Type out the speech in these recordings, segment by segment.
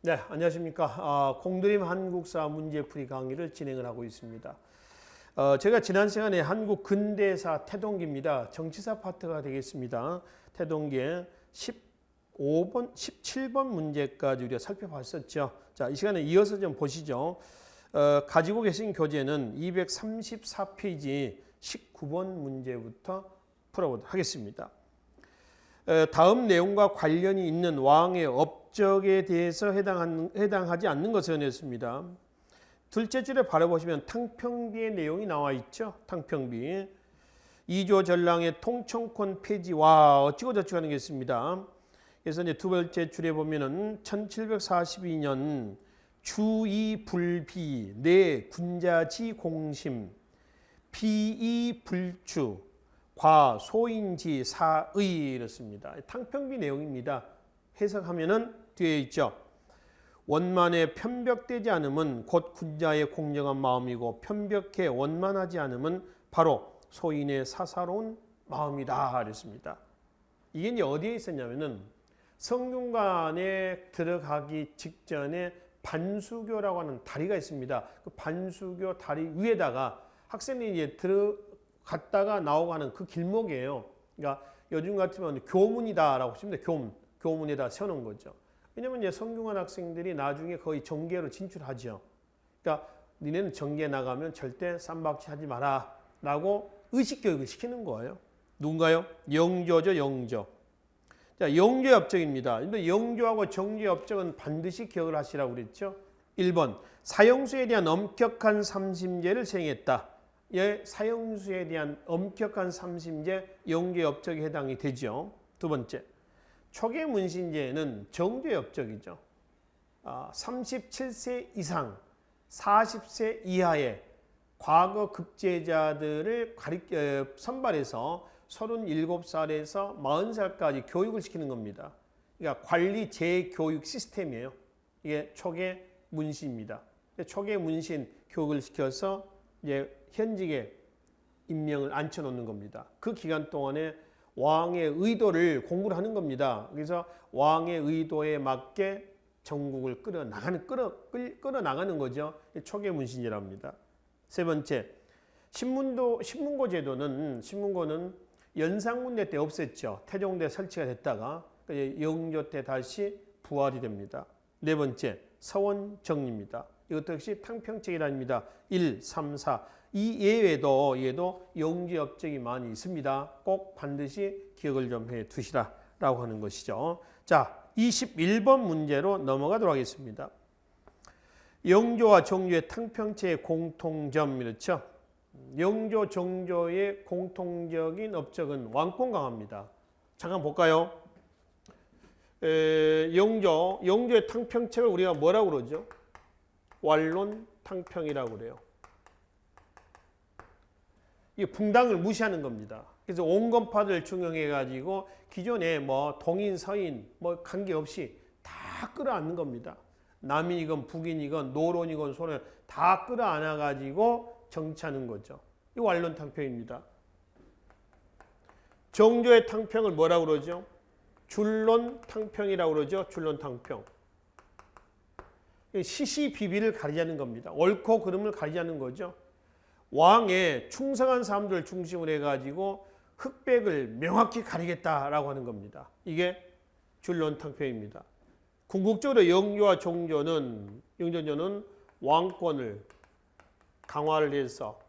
네, 안녕하십니까. 공드림 한국사 문제풀이 강의를 진행을 하고 있습니다. 제가 지난 시간에 한국 근대사 태동기입니다. 정치사 파트가 되겠습니다. 태동기의 15번, 17번 문제까지 우리가 살펴봤었죠. 자, 이 시간에 이어서 좀 보시죠. 가지고 계신 교재는 234페이지 19번 문제부터 풀어보도록 하겠습니다. 다음 내용과 관련이 있는 왕의 업적에 대해서 해당하지 않는 것을 냈습니다. 둘째 줄에 바라보시면 탕평비의 내용이 나와 있죠. 탕평비. 이조 전랑의 통청권 폐지, 와 어찌고 저찌고 하는 게 있습니다. 그래서 이제 두 번째 줄에 보면은 1742년 주이불비 내 군자지 공심 비이불주 과 소인지 사의 이렇습니다. 탕평비 내용입니다. 해석하면은 뒤에 있죠. 원만에 편벽되지 않음은 곧 군자의 공정한 마음이고 편벽해 원만하지 않음은 바로 소인의 사사로운 마음이다 이랬습니다. 이게 이제 어디에 있었냐면은 성균관에 들어가기 직전에 반수교라고 하는 다리가 있습니다. 그 반수교 다리 위에다가 학생들이 이제 갔다가 나오고 하는 그 길목이에요. 그러니까 요즘 같으면 교문이다라고 하십니다. 교문에다 세워놓은 거죠. 왜냐면 이제 성균관 학생들이 나중에 거의 정계로 진출하죠. 그러니까 니네는 정계 나가면 절대 쌈박질 하지 마라 라고 의식교육을 시키는 거예요. 누군가요? 영조죠, 영조. 자, 영조의 업적입니다. 근데 영조하고 정조의 업적은 반드시 기억을 하시라고 그랬죠. 1번, 사형수에 대한 엄격한 삼심제를 시행했다. 사형수에 대한 엄격한 삼심제 영조의 업적에 해당이 되죠. 두 번째, 초계 문신제는 정조의 업적이죠. 37세 이상 40세 이하의 과거 급제자들을 선발해서 37살에서 40살까지 교육을 시키는 겁니다. 그러니까 관리 재교육 시스템이에요. 이게 초계 문신입니다. 초계 문신 교육을 시켜서 이제 현직에 임명을 앉혀놓는 겁니다. 그 기간 동안에 왕의 의도를 공부를 하는 겁니다. 그래서 왕의 의도에 맞게 전국을 끌어나가는 거죠. 초계 문신이랍니다. 세 번째, 신문고 제도는 연산군대 때 없앴죠. 태종대 설치가 됐다가 영조 때 다시 부활이 됩니다. 네 번째, 서원정리입니다. 이것도 역시 탕평책이랍니다. 1, 3, 4. 이 예외도 영조의 업적이 많이 있습니다. 꼭 반드시 기억을 좀 해 두시라라고 하는 것이죠. 자, 21번 문제로 넘어가도록 하겠습니다. 영조와 정조의 탕평체의 공통점 이렇죠. 영조, 정조의 공통적인 업적은 왕권 강화입니다. 잠깐 볼까요? 영조의 탕평책을 우리가 뭐라고 그러죠? 완론 탕평이라고 그래요. 이 붕당을 무시하는 겁니다. 그래서 온건파들 중용해가지고 기존에 뭐 동인, 서인 뭐 관계없이 다 끌어안는 겁니다. 남인이건 북인이건 노론이건 소론 다 끌어안아가지고 정치하는 거죠. 이 완론 탕평입니다. 정조의 탕평을 뭐라고 그러죠? 줄론 탕평이라고 그러죠. 줄론 탕평. 시시비비를 가리자는 겁니다. 옳고 그름을 가리자는 거죠. 왕에 충성한 사람들을 중심으로 해가지고 흑백을 명확히 가리겠다라고 하는 겁니다. 이게 줄론 탕평입니다. 궁극적으로 영조와 정조는 왕권을 강화를 해서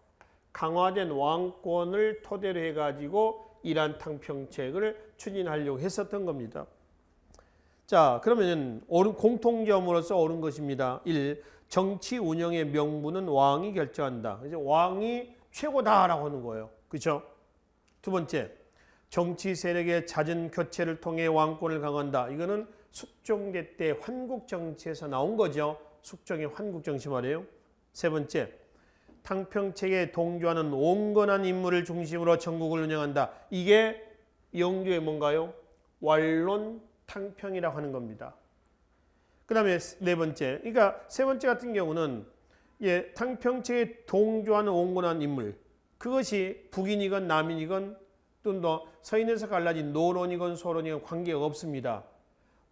강화된 왕권을 토대로 해가지고 이러한 탕평책을 추진하려고 했었던 겁니다. 자, 그러면 공통점으로서 옳은 것입니다. 1. 정치 운영의 명분은 왕이 결정한다. 그래서 왕이 최고다라고 하는 거예요. 그렇죠? 두 번째, 정치 세력의 잦은 교체를 통해 왕권을 강화한다. 이거는 숙종대 때 환국정치에서 나온 거죠. 숙종의 환국정치 말이에요. 세 번째, 탕평책에 동조하는 온건한 인물을 중심으로 전국을 운영한다. 이게 영조의 뭔가요? 완론 탕평이라고 하는 겁니다. 그 다음에 네 번째, 그러니까 세 번째 같은 경우는 탕평책에 동조하는 온건한 인물, 그것이 북인이건 남인이건 또는 서인에서 갈라진 노론이건 소론이건 관계가 없습니다.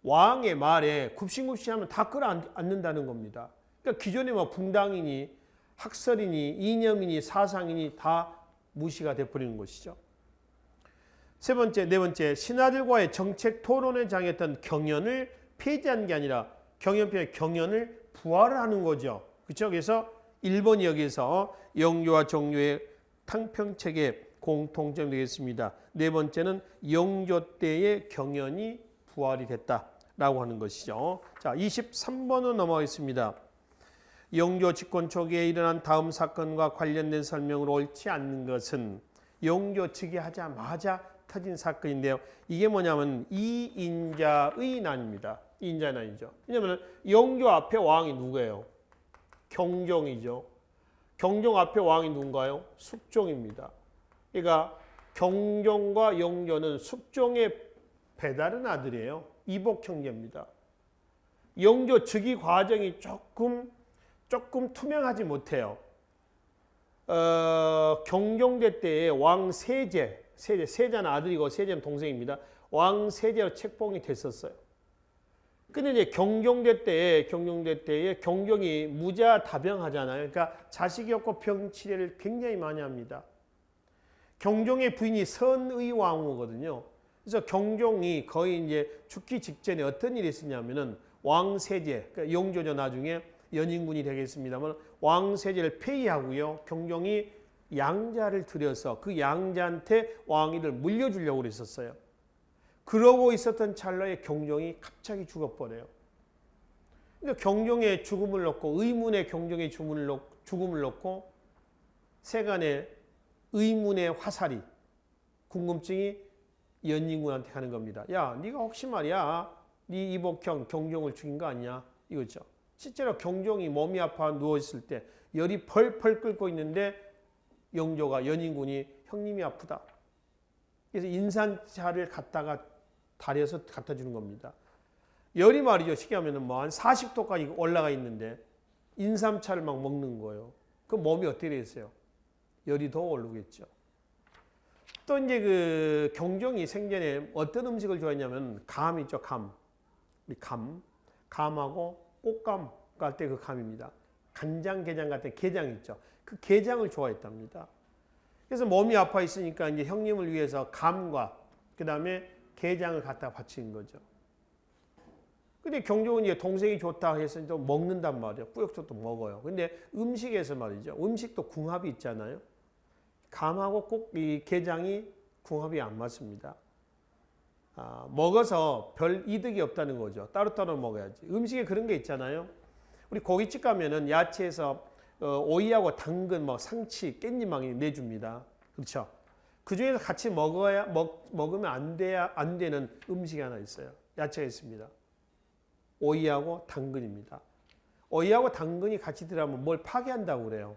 왕의 말에 굽신굽신하면 다 끌어안는다는 겁니다. 그러니까 기존에 뭐 붕당이니 학설이니 이념이니 사상이니 다 무시가 돼버리는 것이죠. 네 번째, 신하들과의 정책 토론의 장이었던 경연을 폐지한 게 아니라 경연을 부활하는 거죠. 그렇죠? 그래서 1번이 여기서 영조와 정조의 탕평책의 공통점이 되겠습니다. 네 번째는 영조 때의 경연이 부활이 됐다라고 하는 것이죠. 자, 23번으로 넘어가겠습니다. 영조 집권 초기에 일어난 다음 사건과 관련된 설명으로 옳지 않는 것은 영조 즉위하자마자 터진 사건인데요. 이게 뭐냐면 이인자의 난입니다. 이인자의 난이죠. 왜냐하면 영조 앞에 왕이 누구예요? 경종이죠. 경종 앞에 왕이 누군가요? 숙종입니다. 그러니까 경종과 영조는 숙종의 배다른 아들이에요. 이복 형제입니다. 영조 즉위 과정이 조금 투명하지 못해요. 경종대 때에 왕 세자는 아들이고 세자는 동생입니다. 왕 세자로 책봉이 됐었어요. 근데 이제 경종대 때에 경종이 무자다병하잖아요. 그러니까 자식이 없고 병치레를 굉장히 많이 합니다. 경종의 부인이 선의왕후거든요. 그래서 경종이 거의 이제 죽기 직전에 어떤 일이 있었냐면은 왕세제, 그러니까 영조죠 나중에 연인군이 되겠습니다만 왕세제를 폐위하고요. 경종이 양자를 들여서 그 양자한테 왕위를 물려주려고 그랬었어요. 그러고 있었던 찰나에 경종이 갑자기 죽어버려요. 그러니까 경종의 죽음을 놓고 의문의 경종의 죽음을 놓고 세간의 의문의 화살이 궁금증이 연인군한테 가는 겁니다. 야, 네가 혹시 말이야 네 이복형 경종을 죽인 거 아니냐 이거죠. 실제로 경종이 몸이 아파 누워있을 때 열이 펄펄 끓고 있는데 영조가 연인군이 형님이 아프다. 그래서 인산차를 갖다가 다려서 갖다 주는 겁니다. 열이 말이죠. 쉽게 하면 뭐 한 40도까지 올라가 있는데 인삼차를 막 먹는 거예요. 그 몸이 어떻게 되겠어요? 열이 더 오르겠죠. 또 이제 그 경종이 생전에 어떤 음식을 좋아했냐면 감 있죠. 감하고 꽃감 갈 때 그 감입니다. 간장, 게장 같은 게장 있죠. 그 게장을 좋아했답니다. 그래서 몸이 아파 있으니까 이제 형님을 위해서 감과 그 다음에 게장을 갖다 바친 거죠. 근데 경종은 이제 동생이 좋다 해서 또 먹는단 말이에요. 꾸역도 또 먹어요. 근데 음식에서 말이죠. 음식도 궁합이 있잖아요. 감하고 꼭 이 게장이 궁합이 안 맞습니다. 먹어서 별 이득이 없다는 거죠. 따로따로 먹어야지. 음식에 그런 게 있잖아요. 우리 고깃집 가면은 야채에서 오이하고 당근, 뭐 상치, 깻잎 막 내줍니다. 그렇죠? 그 중에서 같이 먹으면 안 되는 음식이 하나 있어요. 야채가 있습니다. 오이하고 당근입니다. 오이하고 당근이 같이 들어가면 뭘 파괴한다고 그래요.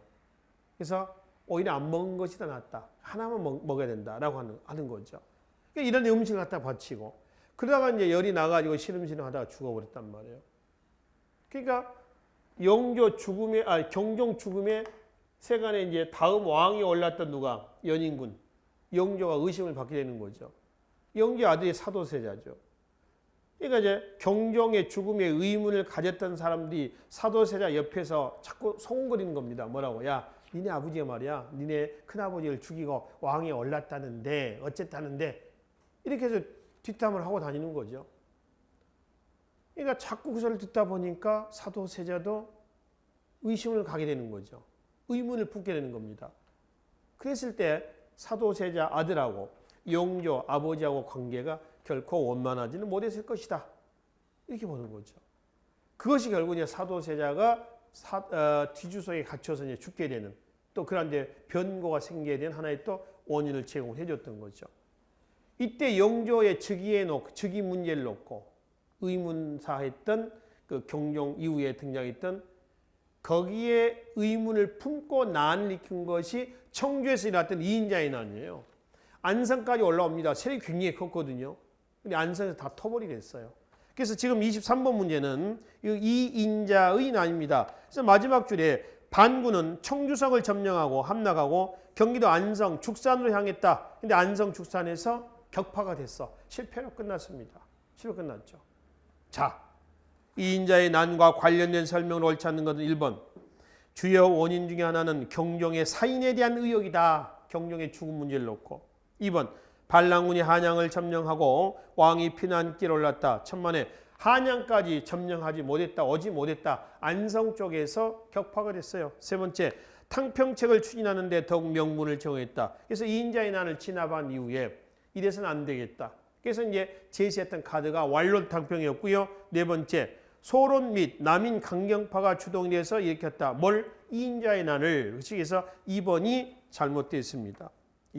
그래서 오히려 안 먹은 것이 더 낫다. 하나만 먹어야 된다라고 하는 거죠. 그러니까 이런 음식을 갖다 바치고 그러다가 이제 열이 나가지고 시름시름 하다가 죽어버렸단 말이에요. 그러니까 경종 죽음에 세간에 이제 다음 왕이 올랐던 누가? 연인군. 영조가 의심을 받게 되는 거죠. 영조 아들이 사도세자죠. 그러니까 이제 경종의 죽음에 의문을 가졌던 사람들이 사도세자 옆에서 자꾸 소문거리는 겁니다. 뭐라고? 야, 니네 아버지가 말이야. 니네 큰아버지를 죽이고 왕에 올랐다는데 어쨌다는데 이렇게 해서 뒷담을 하고 다니는 거죠. 그러니까 자꾸 그 소리를 듣다 보니까 사도세자도 의심을 가게 되는 거죠. 의문을 품게 되는 겁니다. 그랬을 때 사도세자 아들하고 영조 아버지하고 관계가 결코 원만하지는 못했을 것이다. 이렇게 보는 거죠. 그것이 결국 이제 사도세자가 뒤주석에 갇혀서 이제 죽게 되는 또 그런 이제 변고가 생기게 된 하나의 또 원인을 제공해 줬던 거죠. 이때 영조의 즉위 문제를 놓고 의문사했던 그 경종 이후에 등장했던 거기에 의문을 품고 난을 일으킨 것이 청주에서 일어났던 이인자의 난이에요. 안성까지 올라옵니다. 세력이 굉장히 컸거든요. 근데 안성에서 다 터벌이 됐어요. 그래서 지금 23번 문제는 이인자의 난입니다. 그래서 마지막 줄에 반군은 청주성을 점령하고 함락하고 경기도 안성, 죽산으로 향했다. 근데 안성, 죽산에서 격파가 됐어. 실패로 끝났습니다. 실패로 끝났죠. 자, 이인자의 난과 관련된 설명을 옳지 않는 것은 1번. 주요 원인 중에 하나는 경종의 사인에 대한 의혹이다. 경종의 죽음 문제를 놓고. 2번. 반란군이 한양을 점령하고 왕이 피난길에 올랐다. 천만에 한양까지 점령하지 못했다. 오지 못했다. 안성 쪽에서 격파가 됐어요. 세 번째. 탕평책을 추진하는데 더욱 명분을 정했다. 그래서 이인자의 난을 진압한 이후에 이래서는 안 되겠다. 그래서 이제 제시했던 카드가 완로 탕평이었고요. 네 번째. 소론 및 남인 강경파가 주동이 돼서 일으켰다. 뭘? 이인자의 난을. 그래서 2번이 잘못되어 있습니다.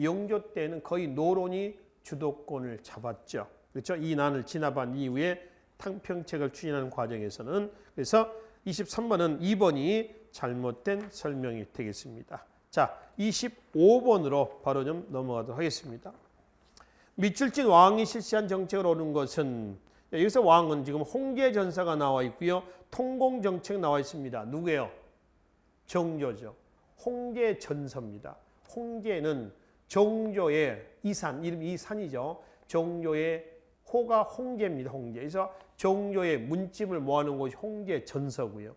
영조 때는 거의 노론이 주도권을 잡았죠. 그렇죠? 이 난을 진압한 이후에 탕평책을 추진하는 과정에서는. 그래서 23번은 2번이 잘못된 설명이 되겠습니다. 자, 25번으로 바로 좀 넘어가도록 하겠습니다. 밑줄진 왕이 실시한 정책을 오른 것은, 여기서 왕은 지금 홍제전사가 나와 있고요. 통공정책 나와 있습니다. 누구예요? 정조죠. 홍제전서입니다. 홍제는 정조의 이산, 이름이 이산이죠. 정조의 호가 홍제입니다. 홍제. 그래서 정조의 문집을 모아놓은 곳이 홍제전서고요.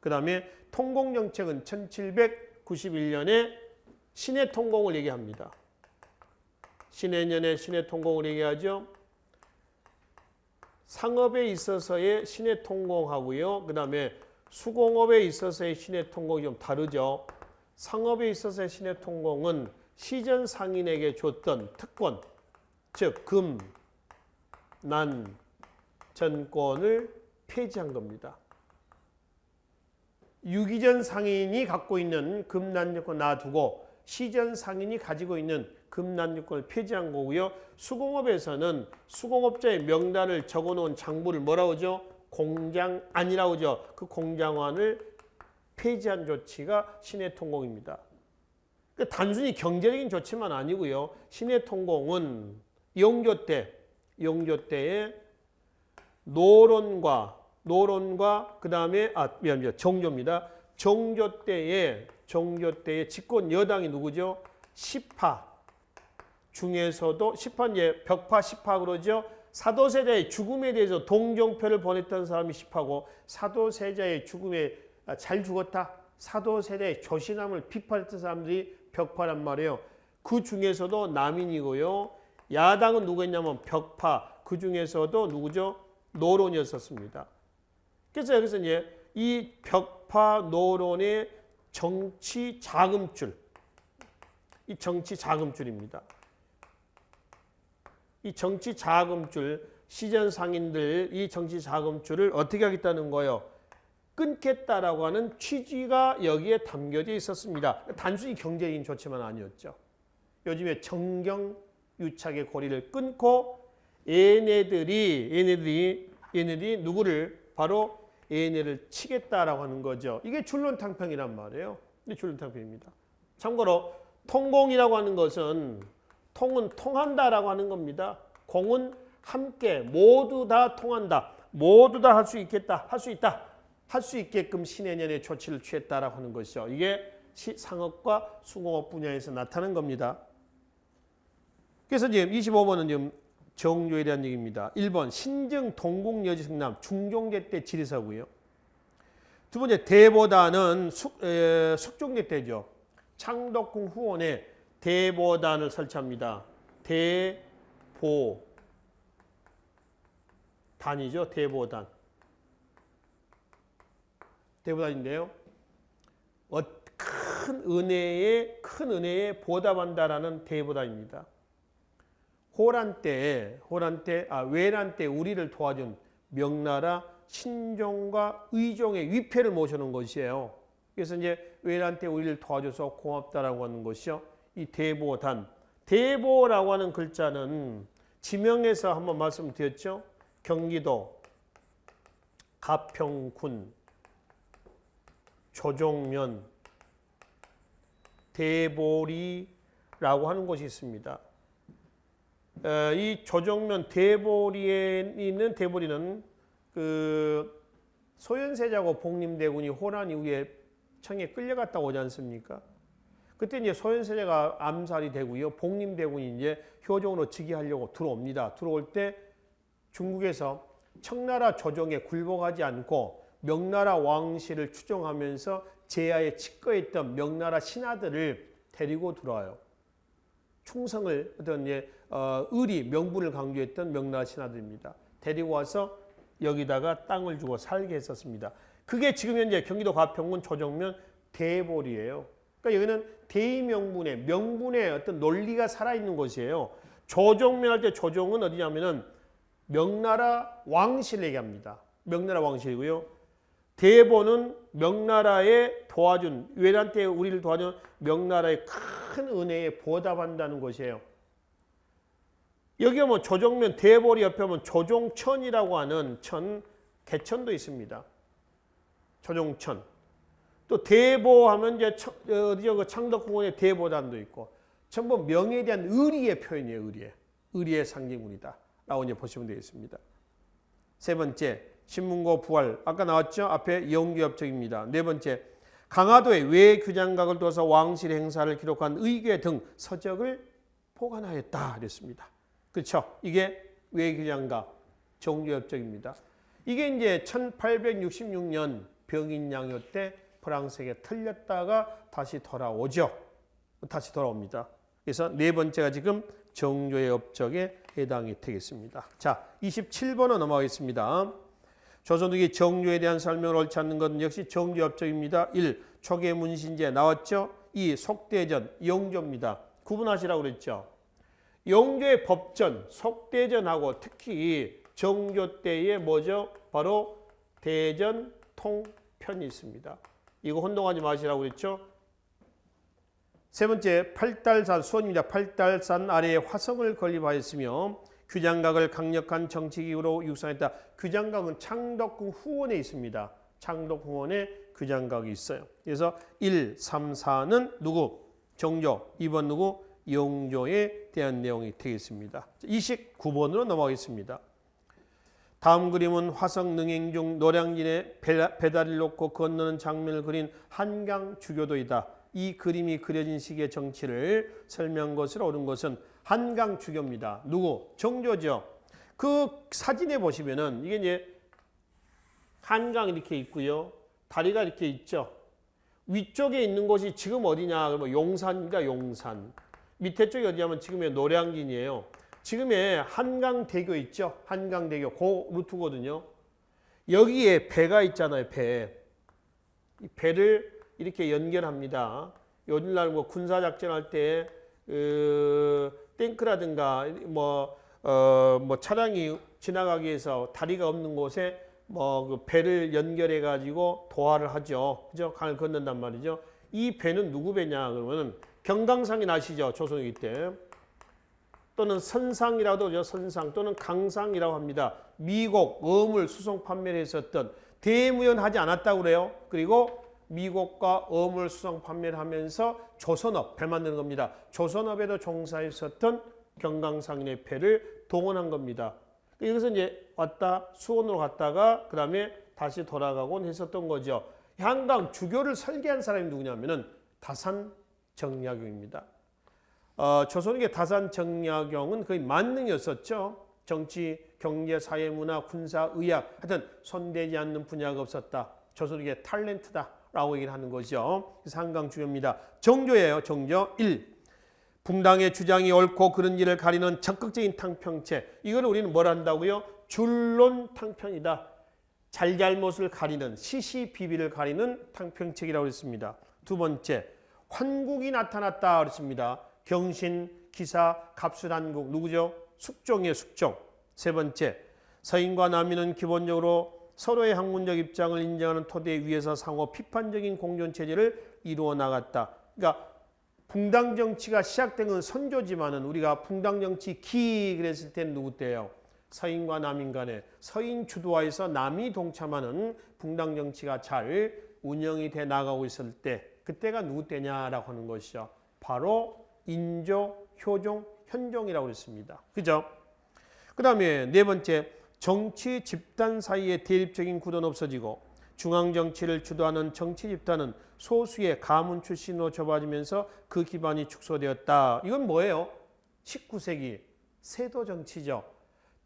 그 다음에 통공정책은 1791년에 신해통공을 얘기합니다. 신해년에 신해통공을 얘기하죠. 상업에 있어서의 신해통공하고요. 그 다음에 수공업에 있어서의 신해통공이 좀 다르죠. 상업에 있어서의 신해통공은 시전 상인에게 줬던 특권, 즉 금, 난, 전권을 폐지한 겁니다. 유기전 상인이 갖고 있는 금난유권 놔두고 시전 상인이 가지고 있는 금난유권을 폐지한 거고요. 수공업에서는 수공업자의 명단을 적어놓은 장부를 뭐라고 하죠? 공장안이라고 하죠. 그 공장안을 폐지한 조치가 신해통공입니다. 그러니까 단순히 경제적인 조치만 아니고요. 신해통공은 영조 때의 노론과 그 다음에 정조입니다. 정조 때의 집권 여당이 누구죠? 시파 중에서도 시파는 벽파 시파 그러죠. 사도세자의 죽음에 대해서 동정표를 보냈던 사람이 시파고, 사도세자의 죽음에 잘 죽었다. 사도세자의 조신함을 비판했던 사람들이 벽파란 말이에요. 그 중에서도 남인이고요. 야당은 누구였냐면 벽파. 그 중에서도 누구죠? 노론이었었습니다. 그래서 여기서 이제 이 벽파 노론의 정치 자금줄, 이 정치 자금줄입니다. 이 정치 자금줄, 시전 상인들 이 정치 자금줄을 어떻게 하겠다는 거예요? 끊겠다라고 하는 취지가 여기에 담겨져 있었습니다. 단순히 경제적인 조치만 아니었죠. 요즘에 정경유착의 고리를 끊고 얘네들이 누구를 바로 얘네를 치겠다라고 하는 거죠. 이게 출론탕평이란 말이에요. 이게 출론탕평입니다. 참고로 통공이라고 하는 것은 통은 통한다라고 하는 겁니다. 공은 함께 모두 다 통한다. 모두 다 할 수 있겠다. 할 수 있다. 할 수 있게끔 신해년의 조치를 취했다라고 하는 것이죠. 이게 상업과 수공업 분야에서 나타난 겁니다. 그래서 지금 25번은 지금 정조에 대한 얘기입니다. 1번 신정 동국여지승남 중종제 때 지리서고요. 두 번째 대보단은 숙종제 때죠. 창덕궁 후원에 대보단을 설치합니다. 대보단이죠. 대보단인데요. 큰 은혜에 보답한다라는 대보단입니다. 외란 때 우리를 도와준 명나라 신종과 의종의 위패를 모셔놓은 것이에요. 그래서 이제 외란 때 우리를 도와줘서 고맙다라고 하는 것이요. 이 대보단. 대보라고 하는 글자는 지명에서 한번 말씀드렸죠. 경기도 가평군 조정면 대보리라고 하는 곳이 있습니다. 이 조정면 대보리에 있는 대보리는 그 소현세자고 복림대군이 호란 이후에 청에 끌려갔다 오지 않습니까? 그때 이제 소현세자가 암살이 되고요. 복림대군이 이제 효종으로 즉위하려고 들어옵니다. 들어올 때 중국에서 청나라 조정에 굴복하지 않고 명나라 왕실을 추종하면서 제하에 치과했던 명나라 신하들을 데리고 들어와요. 충성을 어떤 의리, 명분을 강조했던 명나라 신하들입니다. 데리고 와서 여기다가 땅을 주고 살게 했었습니다. 그게 지금 현재 경기도 가평군 조정면 대보리예요. 그러니까 여기는 대의명분의 명분의 어떤 논리가 살아있는 곳이에요. 조정면 할 때 조정은 어디냐면은 명나라 왕실 얘기합니다. 명나라 왕실이고요. 대보는 명나라에 도와준, 외난 때 우리를 도와준 명나라의 큰 은혜에 보답한다는 것이에요. 여기 뭐 조정면 대보리 옆에 보면 조종천이라고 하는 개천도 있습니다. 조종천. 또 대보하면 이제 어디죠? 그 창덕공원에 대보단도 있고 전부 명에 대한 의리의 표현이에요. 의리의 상징물이다. 라고 이제 보시면 되겠습니다. 세 번째, 신문고 부활. 아까 나왔죠? 앞에 영규협정입니다. 네 번째, 강화도에 외규장각을 둬서 왕실 행사를 기록한 의궤 등 서적을 보관하였다. 그랬습니다. 그렇죠? 이게 외규장각 정규협정입니다. 이게 이제 1866년 병인양요 때 프랑스에게 틀렸다가 다시 돌아오죠. 다시 돌아옵니다. 그래서 네 번째가 지금 정조의 업적에 해당이 되겠습니다. 자, 27번으로 넘어가겠습니다. 조선후기 정조에 대한 설명을 옳지 않는 것은 역시 정조의 업적입니다. 1. 초계 문신제 나왔죠? 2. 속대전, 영조입니다. 구분하시라고 그랬죠? 영조의 법전, 속대전하고 특히 정조 때에 뭐죠? 바로 대전 통편이 있습니다. 이거 혼동하지 마시라고 그랬죠? 세 번째, 팔달산 수원입니다. 팔달산 아래에 화성을 건립하였으며 규장각을 강력한 정치기구로 육성했다. 규장각은 창덕궁 후원에 있습니다. 창덕궁원에 규장각이 있어요. 그래서 1, 3, 4는 누구? 정조. 2번 누구? 영조에 대한 내용이 되겠습니다. 29번으로 넘어가겠습니다. 다음 그림은 화성 능행 중 노량진에 배다리를 놓고 건너는 장면을 그린 한강 주교도이다. 이 그림이 그려진 시기의 정치를 설명한 것으로 옳은 것은 한강 주교입니다. 누구? 정조죠. 그 사진에 보시면은 이게 이제 한강 이렇게 있고요. 다리가 이렇게 있죠. 위쪽에 있는 곳이 지금 어디냐? 그러면 용산입니다. 용산. 밑에 쪽이 어디냐면 지금의 노량진이에요. 지금의 한강대교 있죠. 한강대교 그 루트거든요. 여기에 배가 있잖아요. 배. 이 배를 이렇게 연결합니다. 요즘날 뭐 군사작전할 때 탱크라든가 뭐 차량이 지나가기 위해서 다리가 없는 곳에 그 배를 연결해 가지고 도하를 하죠. 그죠? 강을 건넌단 말이죠. 이 배는 누구 배냐 그러면은 경강상이 나시죠. 조선후기 때. 또는 선상이라도 하죠. 선상 또는 강상이라고 합니다. 미곡, 어물, 수송 판매를 했었던 대무연하지 않았다고 그래요. 그리고 미곡과 어물, 수송 판매를 하면서 조선업, 배 만드는 겁니다. 조선업에도 종사했었던 경강상인의 배를 동원한 겁니다. 여기서 이제 왔다 수원으로 갔다가 그 다음에 다시 돌아가곤 했었던 거죠. 한강 주교를 설계한 사람이 누구냐면은 다산정약용입니다. 조선의 다산정약용은 거의 만능이었었죠. 정치, 경제, 사회, 문화, 군사, 의학 하여튼 손대지 않는 분야가 없었다. 조선의 탤런트다라고 얘기를 하는 거죠. 그래서 한강 주교입니다. 정조예요. 정조 1. 붕당의 주장이 옳고 그른지를 가리는 적극적인 탕평체. 이걸 우리는 뭘 한다고요? 줄론 탕평이다. 잘잘못을 가리는 시시비비를 가리는 탕평책이라고 했습니다. 두 번째, 환국이 나타났다 그랬습니다. 경신, 기사, 갑술한국 누구죠? 숙종이에요. 숙종. 세 번째, 서인과 남인은 기본적으로 서로의 학문적 입장을 인정하는 토대 위에서 상호 비판적인 공존체제를 이루어 나갔다. 그러니까 붕당 정치가 시작된 건 선조지만은 우리가 붕당 정치 기 그랬을 때는 누구 때예요? 서인과 남인 간에 서인 주도하에서 남이 동참하는 붕당 정치가 잘 운영이 돼 나가고 있을 때 그때가 누구 때냐라고 하는 것이죠. 바로 인조, 효종, 현종이라고 했습니다. 그죠? 그 다음에 네 번째, 정치 집단 사이의 대립적인 구도는 없어지고 중앙 정치를 주도하는 정치 집단은 소수의 가문 출신으로 좁아지면서 그 기반이 축소되었다. 이건 뭐예요? 19세기 세도 정치죠.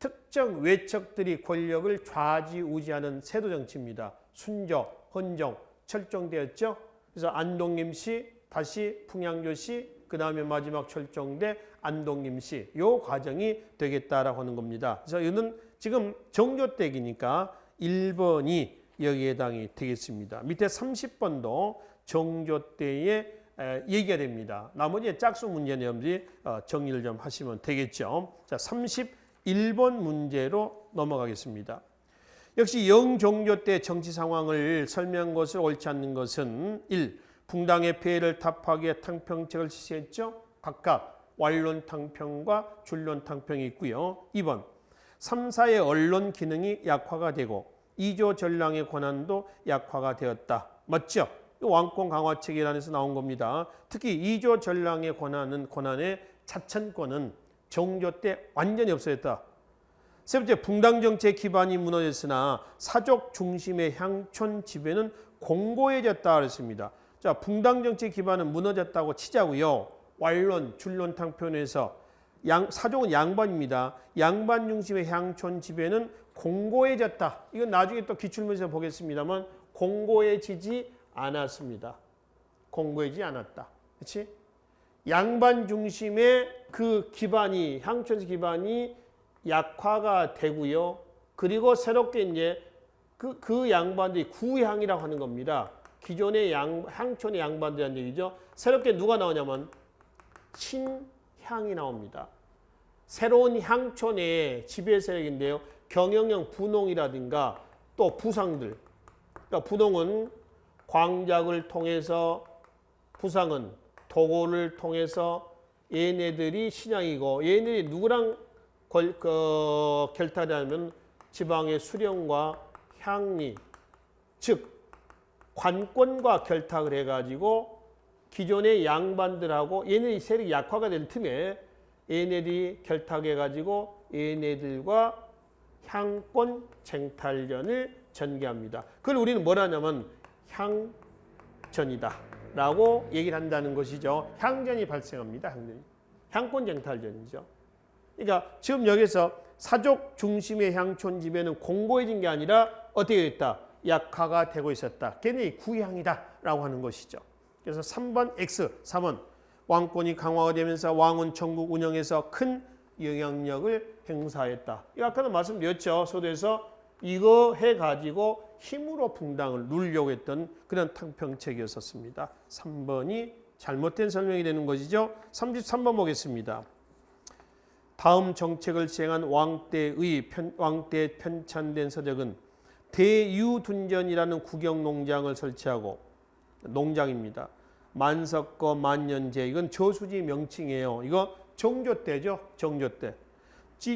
특정 외척들이 권력을 좌지우지하는 세도 정치입니다. 순조, 헌종, 철종되었죠. 그래서 안동임시, 다시 풍양조시, 그 다음에 마지막 철종대 안동임시, 요 과정이 되겠다라고 하는 겁니다. 그래서 이거는 지금 정조 때기니까 1번이 여기에 해당이 되겠습니다. 밑에 30번도 정조 때에 얘기가 됩니다. 나머지 짝수 문제는 여러분들이 정리를 좀 하시면 되겠죠. 자, 31번 문제로 넘어가겠습니다. 역시 영종조 때 정치 상황을 설명한 것을 옳지 않는 것은 1. 붕당의 폐해를 타파하기 위해 탕평책을 실시했죠. 각각 완론탕평과 준론탕평이 있고요. 2번 3, 4의 언론 기능이 약화가 되고 2조 전랑의 권한도 약화가 되었다. 맞죠? 왕권 강화책이라는 데서 나온 겁니다. 특히 2조 전랑의 권한의 자천권은 정조 때 완전히 없어졌다. 세 번째, 붕당 정치의 기반이 무너졌으나 사족 중심의 향촌 지배는 공고해졌다 그랬습니다. 자, 붕당 정치의 기반은 무너졌다고 치자고요. 완론, 준론 탕평에서 사족은 양반입니다. 양반 중심의 향촌 지배는 공고해졌다. 이건 나중에 또 기출문제에서 보겠습니다만 공고해지지 않았습니다. 공고해지지 않았다. 그렇지? 양반 중심의 그 기반이 향촌 기반이 약화가 되고요. 그리고 새롭게 이제 그 양반들이 구향이라고 하는 겁니다. 기존의 향촌의 양반들이라는 얘기죠. 새롭게 누가 나오냐면 친향이 나옵니다. 새로운 향촌의 지배 세력인데요. 경영형 분홍이라든가 또 부상들. 그러니까 분홍은 광작을 통해서, 부상은 도고를 통해서 얘네들이 신향이고, 얘네들이 누구랑 결탁하냐면 지방의 수령과 향리, 즉 관권과 결탁을 해가지고 기존의 양반들하고 얘네들이 세력이 약화가 될 틈에 얘네들이 결탁해가지고 얘네들과 향권 쟁탈전을 전개합니다. 그걸 우리는 뭐라 하냐면 향전이다 라고 얘기를 한다는 것이죠. 향전이 발생합니다. 향권 쟁탈전이죠. 그러니까 지금 여기서 사족 중심의 향촌 지배는 공고해진 게 아니라 어떻게 됐다? 약화가 되고 있었다. 걔네의 구향이다 라고 하는 것이죠. 그래서 3번 X, 3번 왕권이 강화가 되면서 왕은 전국 운영에서 큰 영향력을 행사했다. 이거 아까도 말씀드렸죠. 소대에서 이거 해가지고 힘으로 붕당을 누르려고 했던 그런 탕평책이었었습니다. 3번이 잘못된 설명이 되는 것이죠. 33번 보겠습니다. 다음 정책을 시행한 왕때의 편찬된 서적은 대유둔전이라는 국영농장을 설치하고, 농장입니다. 만석거 만년제, 이건 저수지 명칭이에요. 이거 정조 때죠. 정조 때.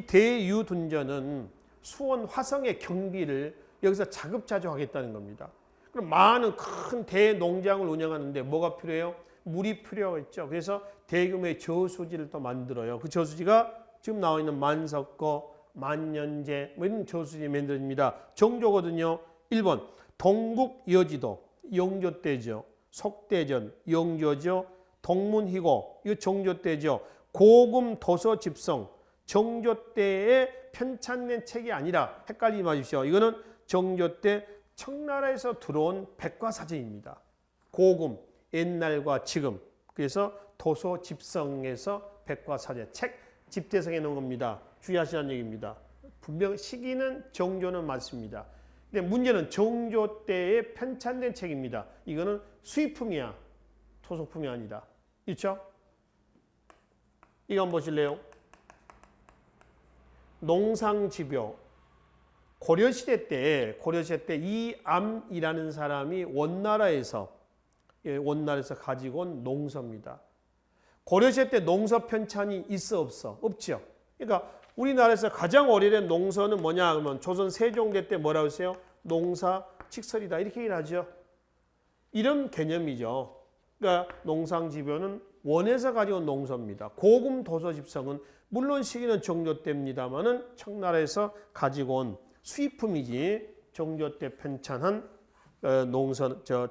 대유둔전은 수원 화성의 경비를 여기서 자급자족하겠다는 겁니다. 그럼 많은 큰 대농장을 운영하는데 뭐가 필요해요? 물이 필요했죠. 그래서 대규모의 저수지를 또 만들어요. 그 저수지가 지금 나와 있는 만석거, 만년제 뭐 이런 저수지 만들어집니다. 정조거든요. 1번 동국 여지도, 영조 때죠. 속대전, 영조죠. 동문희고, 이거 정조 때죠. 고금 도서 집성, 정조 때에 편찬된 책이 아니라 헷갈리지 마십시오. 이거는 정조 때 청나라에서 들어온 백과사전입니다. 고금, 옛날과 지금. 그래서 도서 집성에서 백과사전, 책 집대성해 놓은 겁니다. 주의하시라는 얘기입니다. 분명 시기는 정조는 맞습니다. 근데 문제는 정조 때에 편찬된 책입니다. 이거는 수입품이야. 토속품이 아니다. 있죠? 이거 한번 보실래요? 농상집요. 고려시대 때 이암이라는 사람이 원나라에서 가지고 온 농서입니다. 고려시대 때 농서 편찬이 있어 없어? 없죠. 그러니까 우리나라에서 가장 오래된 농서는 뭐냐 그러면 조선 세종대 때 뭐라고 했어요? 농사 칙설이다 이렇게 얘기를 하죠. 이런 개념이죠. 그러니까 농상집요는 원에서 가져온 농서입니다. 고금 도서집성은 물론 시기는 정조 때입니다만은 청나라에서 가지고 온 수입품이지 정조 때 편찬한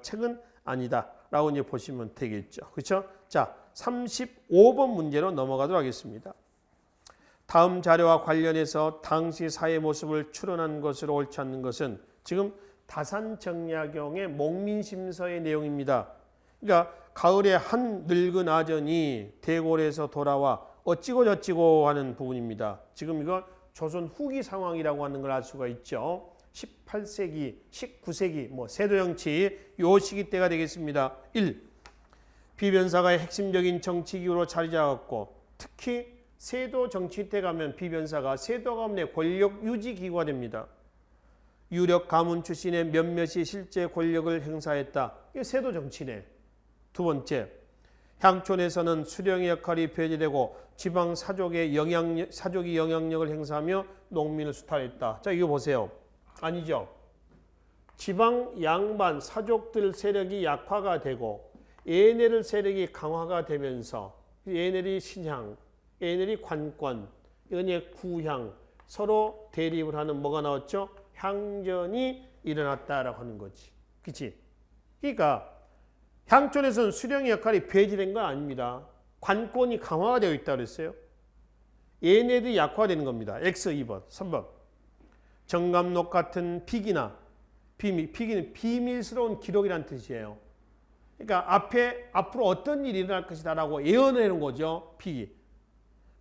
책은 아니다라고 이제 보시면 되겠죠. 그렇죠? 자, 35번 문제로 넘어가도록 하겠습니다. 다음 자료와 관련해서 당시 사회 모습을 추론한 것으로 옳지 않는 것은 지금 다산정약용의 목민심서의 내용입니다. 그러니까 가을에 한 늙은 아전이 대궐에서 돌아와 어찌고 저찌고 하는 부분입니다. 지금 이거 조선 후기 상황이라고 하는 걸 알 수가 있죠. 18세기, 19세기 세도정치 요 시기 때가 되겠습니다. 1. 비변사가 핵심적인 정치기구로 자리 잡았고 특히 세도 정치 때 가면 비변사가 세도 가문의 권력 유지 기구가 됩니다. 유력 가문 출신의 몇몇이 실제 권력을 행사했다. 이게 세도 정치네. 두 번째, 향촌에서는 수령의 역할이 배제되고 지방 사족이 영향력을 행사하며 농민을 수탈했다. 자, 이거 보세요. 아니죠. 지방 양반 사족들 세력이 약화가 되고 얘네들 세력이 강화가 되면서 얘네들이 신향, 얘네들이 관권, 얘네들이 구향 서로 대립을 하는 뭐가 나왔죠? 향전이 일어났다라고 하는 거지. 그치? 그러니까 향촌에서는 수령의 역할이 배제된 건 아닙니다. 관권이 강화가 되어 있다고 그랬어요. 얘네들이 약화되는 겁니다. X 2번, 3번. 정감록 같은 비기나 비기는 비밀스러운 기록이라는 뜻이에요. 그러니까 앞으로 어떤 일이 일어날 것이다라고 예언을 해놓은 거죠. 비기.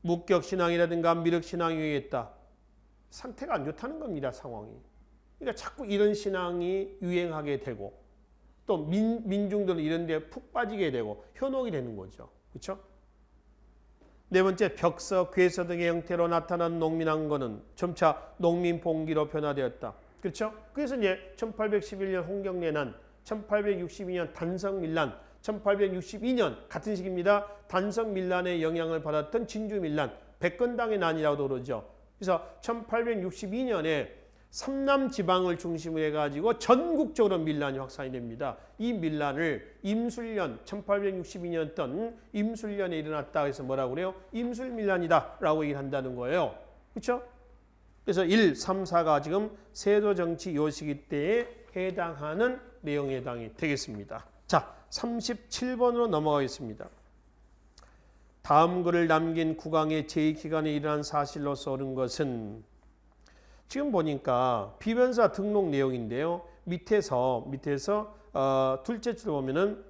묵격신앙이라든가 미륵신앙이 유행했다. 상태가 안 좋다는 겁니다. 상황이. 그러니까 자꾸 이런 신앙이 유행하게 되고 또 민중들은 이런 데 푹 빠지게 되고 현혹이 되는 거죠. 그렇죠? 네 번째, 벽서, 괴서 등의 형태로 나타난 농민왕건은 점차 농민봉기로 변화되었다. 그렇죠? 그래서 이제 1811년 홍경래난, 1862년 단성밀란, 1862년 같은 시기입니다. 단성밀란의 영향을 받았던 진주밀란, 백건당의 난이라고도 그러죠. 그래서 1862년에 삼남 지방을 중심으로 해가지고 전국적으로 밀란이 확산이 됩니다. 이 밀란을 임술년, 1862년던 임술년에 일어났다 해서 뭐라고 그래요? 임술밀란이다라고 얘기를 한다는 거예요. 그렇죠? 그래서 1, 3, 4가 지금 세도정치 요 시기 때에 해당하는 내용에 해당이 되겠습니다. 자, 37번으로 넘어가겠습니다. 다음 글을 남긴 국왕의 제2기간에 일어난 사실로서 옳은 것은 지금 보니까 비변사 등록 내용인데요. 밑에서 둘째 줄 보면은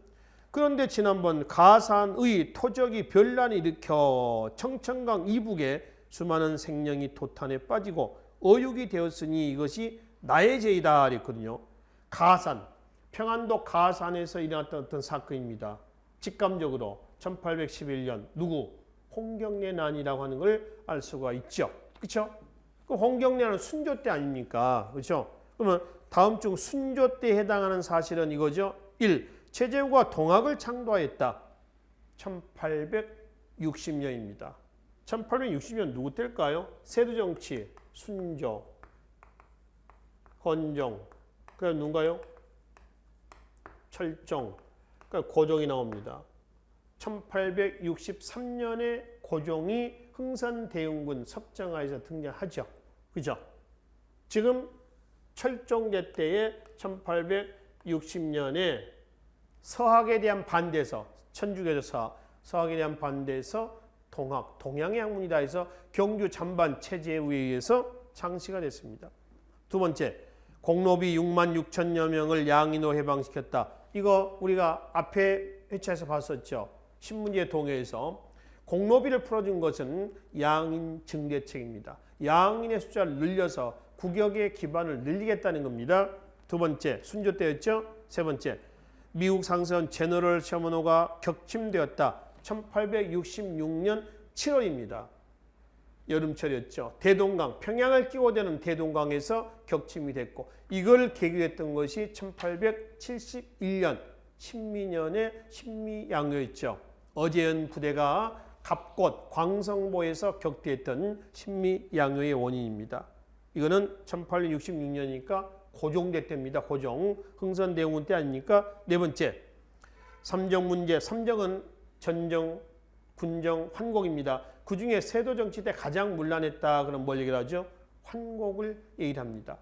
그런데 지난번 가산의 토적이 변란을 일으켜 청천강 이북에 수많은 생명이 도탄에 빠지고 어육이 되었으니 이것이 나의 죄이다 그랬거든요. 가산, 평안도 가산에서 일어났던 어떤 사건입니다. 직감적으로 1811년 누구? 홍경래 난이라고 하는 걸 알 수가 있죠. 그렇죠? 그 홍경래는 순조 때 아닙니까? 그렇죠? 그러면 다음 중 순조 때에 해당하는 사실은 이거죠. 1. 최재우가 동학을 창도하였다. 1860년입니다. 1860년 누구 때일까요? 세도정치, 순조, 건종, 그다음 누군가요? 철종, 그러니까 고종이 나옵니다. 1863년에 고종이 흥선대원군 섭정하에서 등장하죠. 그죠? 지금 철종대 때에 1860년에 서학에 대한 반대에서 천주교에서 서학에 대한 반대에서 동학, 동양의 학문이다 해서 경주 잔반 체제에 의해서 창시가 됐습니다. 두 번째, 공로비 6만 6천여 명을 양인으로 해방시켰다. 이거 우리가 앞에 회차에서 봤었죠. 신문지의 동해에서 공로비를 풀어준 것은 양인 증대책입니다. 양인의 숫자를 늘려서 국역의 기반을 늘리겠다는 겁니다. 두 번째, 순조 때였죠. 세 번째, 미국 상선 제너럴 셔먼호가 격침되었다. 1866년 7월입니다. 여름철이었죠. 대동강, 평양을 끼워대는 대동강에서 격침이 됐고 이걸 계기로 했던 것이 1871년 신미년의 신미양요였죠. 어제연 부대가 갑곶, 광성보에서 격퇴했던 신미양요의 원인입니다. 이거는 1866년이니까 고종대 때입니다. 고종, 흥선대원군 때 아닙니까? 네 번째, 삼정 문제. 삼정은 전정, 군정, 환곡입니다. 그 중에 세도정치 때 가장 문란했다. 그럼 뭘 얘기를 하죠? 환곡을 얘기를 합니다.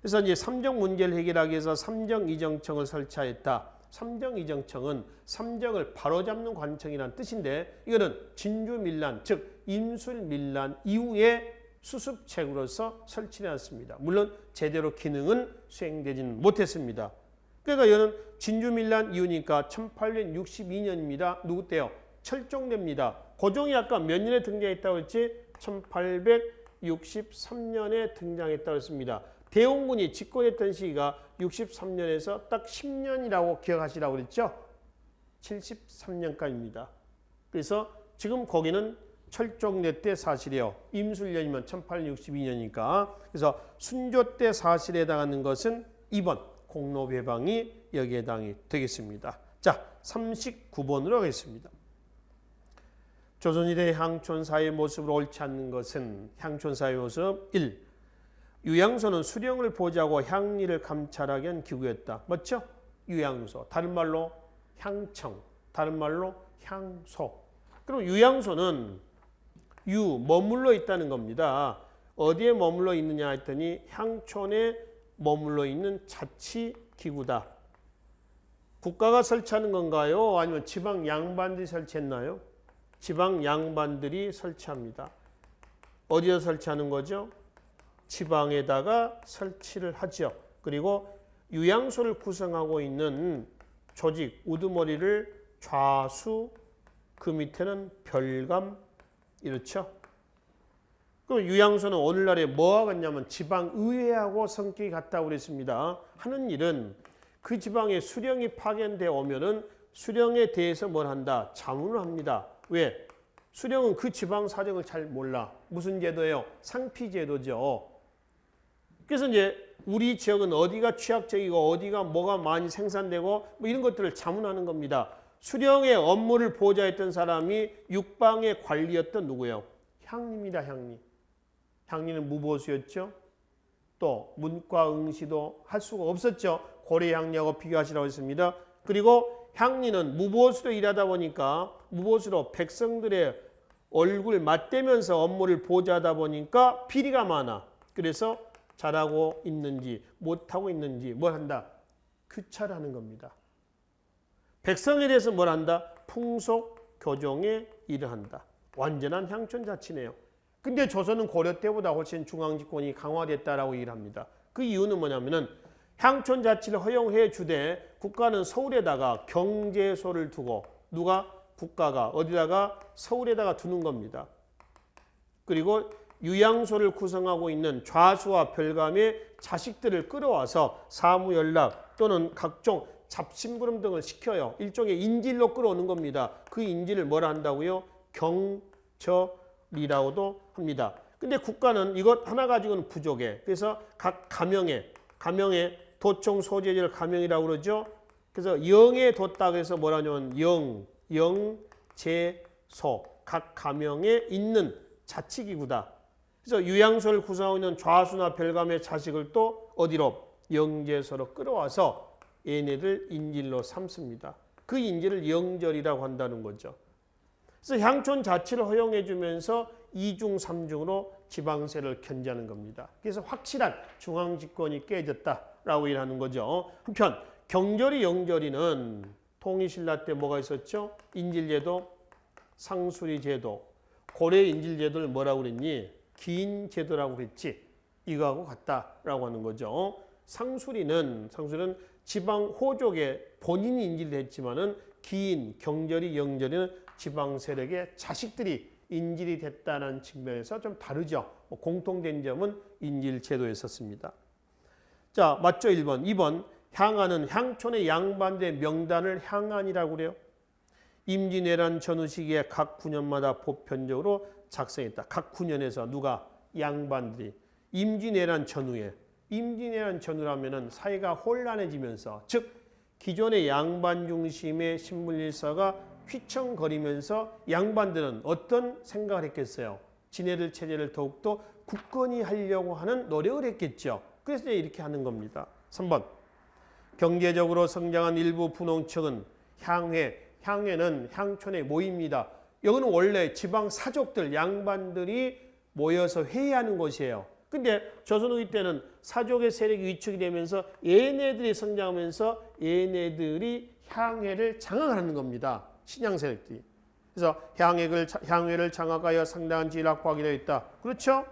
그래서 이제 삼정 문제를 해결하기 위해서 삼정이정청을 설치했다. 삼정이정청은 삼정을 바로잡는 관청이라는 뜻인데 이거는 진주밀란 즉 임술밀란 이후에 수습책으로서 설치되었습니다. 물론 제대로 기능은 수행되지는 못했습니다. 그러니까 이거는 진주밀란 이후니까 1862년입니다. 누구 때요? 철종됩니다. 고종이 아까 몇 년에 등장했다고 했지? 1863년에 등장했다고 했습니다. 대원군이 집권했던 시기가 63년에서 딱 10년이라고 기억하시라고 그랬죠? 73년까지입니다. 그래서 지금 거기는 철종대 때 사실이에요. 임술년이면 1862년이니까. 그래서 순조 때 사실에 해당하는 것은 2번 공로배방이 여기에 해당이 되겠습니다. 자, 39번으로 가겠습니다. 조선시대 향촌사의 모습을 옳지 않는 것은 향촌사의 모습 1. 유양소는 수령을 보자고 향리를 감찰하기 위한 기구였다. 맞죠? 유양소. 다른 말로 향청. 다른 말로 향소. 그럼 유양소는 머물러 있다는 겁니다. 어디에 머물러 있느냐 했더니 향촌에 머물러 있는 자치기구다. 국가가 설치하는 건가요? 아니면 지방 양반들이 설치했나요? 지방 양반들이 설치합니다. 어디에 설치하는 거죠? 지방에다가 설치를 하죠. 그리고 유양소를 구성하고 있는 조직, 우두머리를 좌수, 그 밑에는 별감, 이렇죠. 그럼 유양소는 오늘날에 뭐가 같냐면 지방의회하고 성격이 같다고 그랬습니다. 하는 일은 그 지방에 수령이 파견되어 오면은 수령에 대해서 뭘 한다? 자문을 합니다. 왜? 수령은 그 지방 사정을 잘 몰라. 무슨 제도예요? 상피제도죠. 그래서 이제 우리 지역은 어디가 취약적이고 어디가 뭐가 많이 생산되고 뭐 이런 것들을 자문하는 겁니다. 수령의 업무를 보좌했던 사람이 육방의 관리였던 누구예요? 향리입니다. 향리. 향리는 무보수였죠. 또 문과 응시도 할 수가 없었죠. 고려 향리하고 비교하시라고 했습니다. 그리고 향리는 무보수로 일하다 보니까 무보수로 백성들의 얼굴 맞대면서 업무를 보좌하다 보니까 비리가 많아. 그래서 잘하고 있는지 못하고 있는지 뭘 한다? 규찰하는 겁니다. 백성에 대해서 뭘 한다? 풍속 교정에 일을 한다. 완전한 향촌자치네요. 근데 조선은 고려 때보다 훨씬 중앙집권이 강화됐다라고 얘기를 합니다. 그 이유는 뭐냐면은 향촌자치를 허용해 주되 국가는 서울에다가 경제소를 두고 누가? 국가가 어디다가? 서울에다가 두는 겁니다. 그리고 유양소를 구성하고 있는 좌수와 별감의 자식들을 끌어와서 사무연락 또는 각종 잡심부름 등을 시켜요. 일종의 인질로 끌어오는 겁니다. 그 인질을 뭐라 한다고요? 경절이라고도 합니다. 근데 국가는 이것 하나 가지고는 부족해. 그래서 각 가명에 도청 소재지를 가명이라고 그러죠. 그래서 영에 뒀다 그래서 뭐라냐면 영제소 각 가명에 있는 자치기구다. 그래서 유양소를 구성하고 있는 좌수나 별감의 자식을 또 어디로? 영제소로 끌어와서 얘네들 인질로 삼습니다. 그 인질을 영절이라고 한다는 거죠. 그래서 향촌 자치를 허용해 주면서 2중 3중으로 지방세를 견제하는 겁니다. 그래서 확실한 중앙집권이 깨졌다라고 일하는 거죠. 한편 경절이 영절이는 통일신라 때 뭐가 있었죠? 인질제도, 상수리제도. 고려 인질제도를 뭐라고 그랬니? 기인제도라고 그랬지. 이거하고 같다라고 하는 거죠. 상수리는 지방 호족의 본인이 인질이 됐지만은 기인, 경절이, 영절이는 지방 세력의 자식들이 인질이 됐다는 측면에서 좀 다르죠. 공통된 점은 인질제도였었습니다. 자, 맞죠? 1번. 2번. 향안은 향촌의 양반들의 명단을 향안이라고 그래요. 임진왜란 전후 시기에 각 구년마다 보편적으로 작성했다. 각 구년에서 누가? 양반들이. 임진왜란 전후에. 임진왜란 전후라면은 사회가 혼란해지면서 즉 기존의 양반 중심의 신문일서가 휘청거리면서 양반들은 어떤 생각을 했겠어요? 지네들 체제를 더욱더 굳건히 하려고 하는 노력을 했겠죠. 그래서 이렇게 하는 겁니다. 3번. 경제적으로 성장한 일부 분홍층은 향회는 향촌의 모임입니다. 여기는 원래 지방 사족들, 양반들이 모여서 회의하는 곳이에요. 근데 조선 후기 때는 사족의 세력이 위축이 되면서 얘네들이 성장하면서 얘네들이 향해를 장악하는 겁니다. 신양 세력들이. 그래서 향해를 장악하여 상당한 지위를 확보하게 되어 있다. 그렇죠?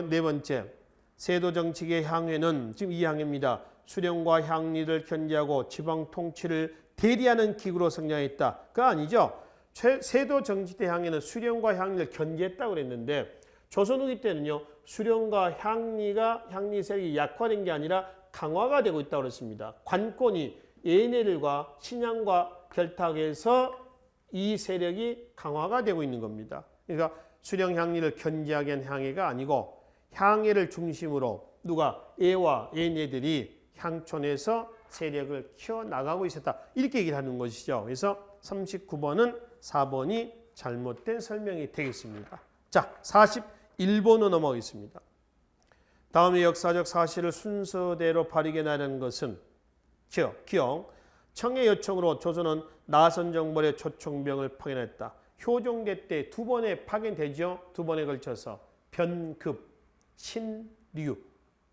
네 번째, 세도 정치의 향해는 지금 이 향해입니다. 수령과 향리를 견제하고 지방 통치를 대리하는 기구로 성장했다. 그거 아니죠? 세도 정치대 향해는 수령과 향리를 견제했다고 그랬는데 조선 후기 때는요. 수령과 향리 세력이 약화된 게 아니라 강화가 되고 있다고 그랬습니다. 관권이 얘네들과 신양과 결탁해서 이 세력이 강화가 되고 있는 겁니다. 그러니까 수령 향리를 견제하게 한 향해가 아니고 향해를 중심으로 누가 얘와 얘네들이 향촌에서 세력을 키워나가고 있었다. 이렇게 얘기를 하는 것이죠. 그래서 39번은 4번이 잘못된 설명이 되겠습니다. 자, 41번으로 넘어가겠습니다. 다음의 역사적 사실을 순서대로 바르게 나가는 것은 기억. 청의 요청으로 조선은 나선정벌의 조총병을 파견했다. 효종대 때 두 번에 파견되죠. 두 번에 걸쳐서 변급, 신류.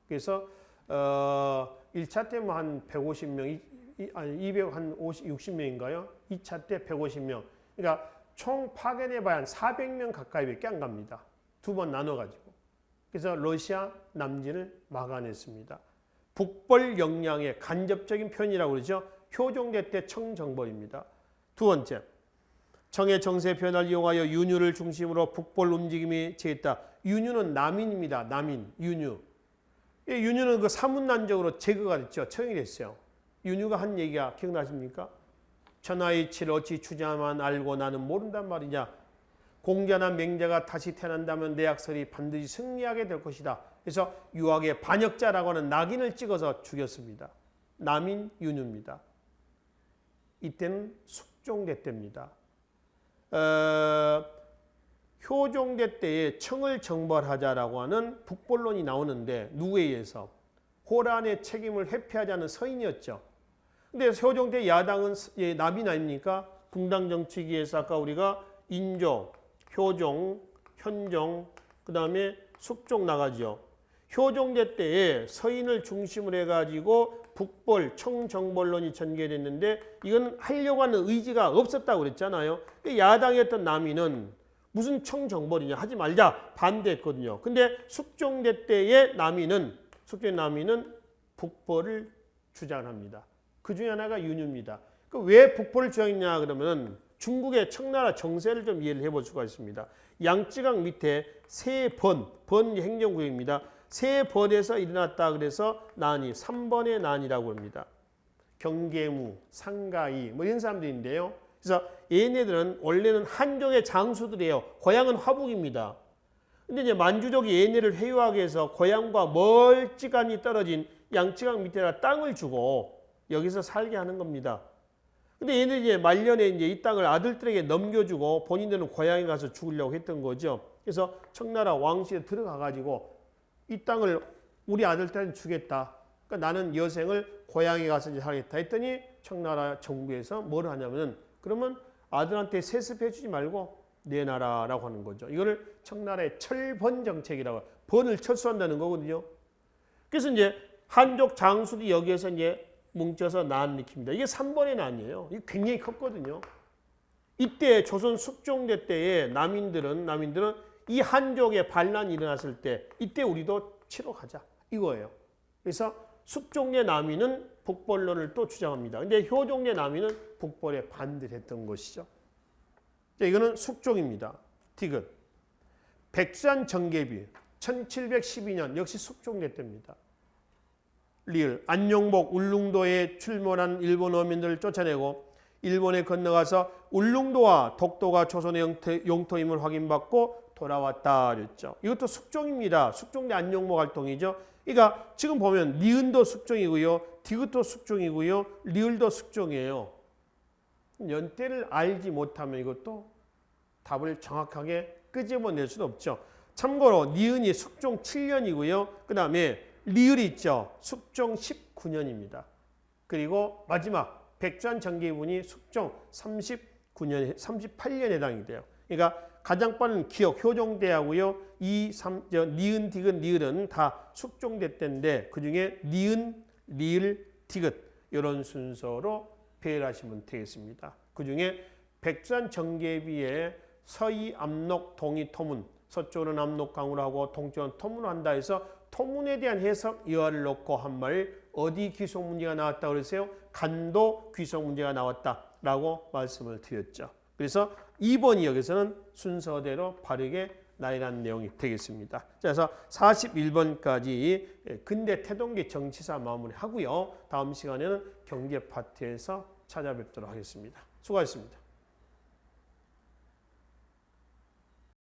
그래서 1차 때 뭐 한 150명, 아니 260명인가요? 2차 때 150명. 그러니까 총 파견해봐야 한 400명 가까이밖에 안 갑니다. 두 번 나눠가지고. 그래서 러시아 남진을 막아냈습니다. 북벌 역량의 간접적인 표현이라고 그러죠. 효종대 때 청정벌입니다. 두 번째, 청의 정세 변화를 이용하여 윤유를 중심으로 북벌 움직임이 제했다. 윤유는 남인입니다. 남인, 윤유. 윤유는 그 사문난적으로 제거가 됐죠. 처형이 됐어요. 윤유가 한 얘기가 기억나십니까? 천하의 이치를 어찌 주자만 알고 나는 모른단 말이냐. 공자나 맹자가 다시 태어난다면 내 약설이 반드시 승리하게 될 것이다. 그래서 유학의 반역자라고 하는 낙인을 찍어서 죽였습니다. 남인 윤유입니다. 이때는 숙종대 때입니다. 효종대 때에 청을 정벌하자라고 하는 북벌론이 나오는데 누구에 의해서? 호란의 책임을 회피하자는 서인이었죠. 근데 효종 때 야당은 남인 아닙니까? 붕당 정치기에서 아까 우리가 인조, 효종, 현종, 그 다음에 숙종 나가죠. 효종대 때에 서인을 중심으로 해가지고 북벌, 청정벌론이 전개됐는데 이건 하려고 하는 의지가 없었다고 그랬잖아요. 야당이었던 남인은 무슨 청정벌이냐 하지 말자 반대했거든요. 근데 숙종대 때의 남인은 북벌을 주장합니다. 그 중에 하나가 윤유입니다. 왜 북벌을 주장했냐 그러면 중국의 청나라 정세를 좀 이해를 해볼 수가 있습니다. 양쯔강 밑에 세번 행정구역입니다. 세번에서 일어났다 그래서 난이 3번의 난이라고 합니다. 경계무, 상가이 뭐 이런 사람들인데요. 그래서 얘네들은 원래는 한족의 장수들이에요. 고향은 화북입니다. 근데 이제 만주족이 얘네를 회유하게 해서 고향과 멀찌감이 떨어진 양쯔강 밑에다 땅을 주고 여기서 살게 하는 겁니다. 근데 얘네들이 이제 말년에 이제 이 땅을 아들들에게 넘겨주고 본인들은 고향에 가서 죽으려고 했던 거죠. 그래서 청나라 왕실에 들어가가지고 이 땅을 우리 아들들한테 주겠다. 그러니까 나는 여생을 고향에 가서 이제 살겠다 했더니 청나라 정부에서 뭘 하냐면은 그러면 아들한테 세습해 주지 말고 내놔라라고 하는 거죠. 이거를 청나라의 철번 정책이라고 번을 철수한다는 거거든요. 그래서 이제 한족 장수들이 여기에서 이제 뭉쳐서 난 일으킵니다. 이게 3번의 난이에요. 이게 굉장히 컸거든요. 이때 조선 숙종대 때에 남인들은 이 한족의 반란이 일어났을 때 이때 우리도 치러 가자 이거예요. 그래서 숙종대 남인은 북벌론을 또 주장합니다. 근데 효종대 남인은 북벌에 반대를 했던 것이죠. 자, 이거는 숙종입니다. 디귿. 백수한 정계비 1712년 역시 숙종대 때입니다. 리을 안용복 울릉도에 출몰한 일본 어민들을 쫓아내고 일본에 건너가서 울릉도와 독도가 조선의 영토임을 확인받고 돌아왔다 그랬죠. 이것도 숙종입니다. 숙종대 안용복 활동이죠. 그러니까 지금 보면 니은도 숙종이고요. 디귿도 숙종이고요. 리을도 숙종이에요. 연대를 알지 못하면 이것도 답을 정확하게 끄집어낼 수는 없죠. 참고로 니은이 숙종 7년이고요. 그 다음에 리을이 있죠. 숙종 19년입니다. 그리고 마지막 백주한 정계분이 숙종 38년에 해당이 돼요. 그러니까 가장 빠른 기억 효종대하고요. 니은, 디귿, 리을은 다 숙종대 때인데 그중에 니은, 리을, 디귿 이런 순서로 배열하시면 되겠습니다. 그 중에 백두산 정계비에 서이 압록 동이 토문, 서쪽은 압록 강으로 하고 동쪽은 토문을 한다 해서 토문에 대한 해석 여하를 놓고 한 말 어디 귀속 문제가 나왔다 그랬어요? 간도 귀속 문제가 나왔다라고 말씀을 드렸죠. 그래서 2번 여기서는 순서대로 바르게 나열한 내용이 되겠습니다. 그래서 41번까지 근대 태동기 정치사 마무리하고요. 다음 시간에는 경제 파트에서 찾아뵙도록 하겠습니다. 수고하셨습니다.